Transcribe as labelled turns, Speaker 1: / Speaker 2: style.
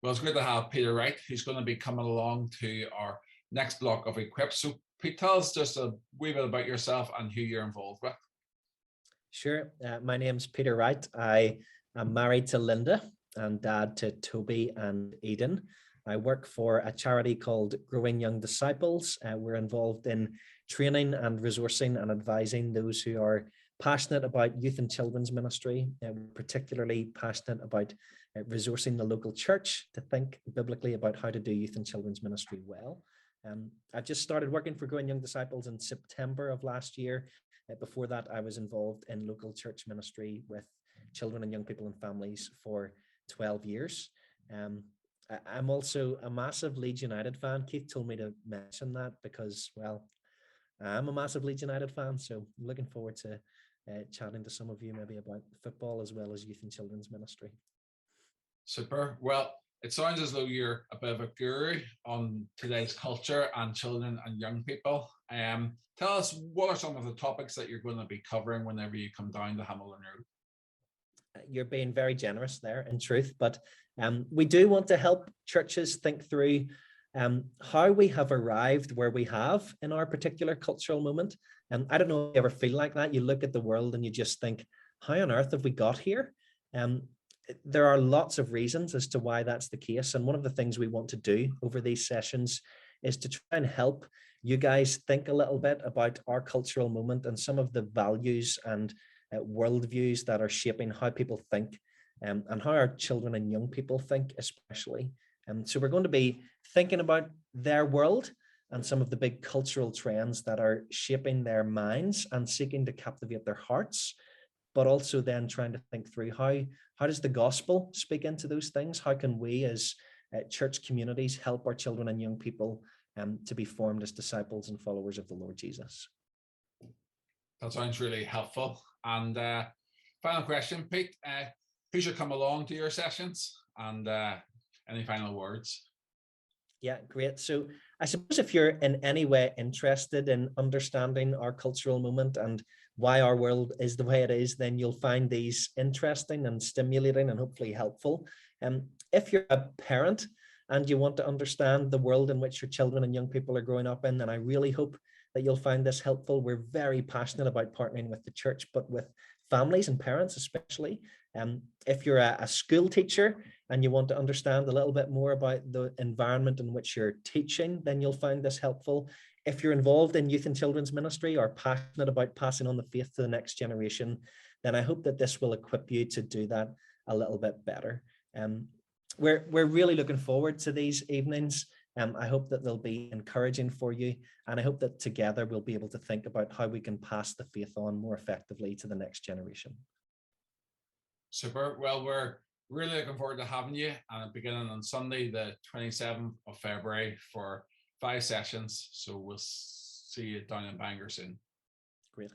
Speaker 1: Well, it's great to have Peter Wright, who's going to be coming along to our next block of Equip. So, Pete, tell us just a wee bit about yourself and who you're involved with.
Speaker 2: Sure. My name's Peter Wright. I am married to Linda and dad to Toby and Eden. I work for a charity called Growing Young Disciples. We're involved in training and resourcing and advising those who are passionate about youth and children's ministry. We're particularly passionate about resourcing the local church to think biblically about how to do youth and children's ministry well. I just started working for Growing Young Disciples in September of last year. Before that, I was involved in local church ministry with children and young people and families for 12 years. I'm also a massive Leeds United fan. Keith told me to mention that because, well, I'm a massive Leeds United fan. So I'm looking forward to chatting to some of you maybe about football as well as youth and children's ministry.
Speaker 1: Super. Well, it sounds as though you're a bit of a guru on today's culture and children and young people. Tell us, what are some of the topics that you're going to be covering whenever you come down to Hamilton Road?
Speaker 2: You're being very generous there, in truth, but we do want to help churches think through how we have arrived where we have in our particular cultural moment. I don't know if you ever feel like that. You look at the world and you just think, how on earth have we got here? There are lots of reasons as to why that's the case. And one of the things we want to do over these sessions is to try and help you guys think a little bit about our cultural moment and some of the values and worldviews that are shaping how people think and how our children and young people think, especially. So we're going to be thinking about their world and some of the big cultural trends that are shaping their minds and seeking to captivate their hearts, but also then trying to think through how does the gospel speak into those things? How can we as church communities help our children and young people to be formed as disciples and followers of the Lord Jesus?
Speaker 1: That sounds really helpful. And final question, Pete, who should come along to your sessions, and any final words?
Speaker 2: Yeah, great. So I suppose if you're in any way interested in understanding our cultural moment and why our world is the way it is, then you'll find these interesting and stimulating and hopefully helpful. If you're a parent and you want to understand the world in which your children and young people are growing up in, then I really hope that you'll find this helpful. We're very passionate about partnering with the church, but with families and parents especially. If you're a school teacher and you want to understand a little bit more about the environment in which you're teaching, then you'll find this helpful. If you're involved in youth and children's ministry or passionate about passing on the faith to the next generation, then I hope that this will equip you to do that a little bit better. We're really looking forward to these evenings. I hope that they'll be encouraging for you, and I hope that together we'll be able to think about how we can pass the faith on more effectively to the next generation.
Speaker 1: Super. Well, we're really looking forward to having you, and beginning on Sunday, the 27th of February, for 5 sessions. So we'll see you down in Bangor soon.
Speaker 2: Great.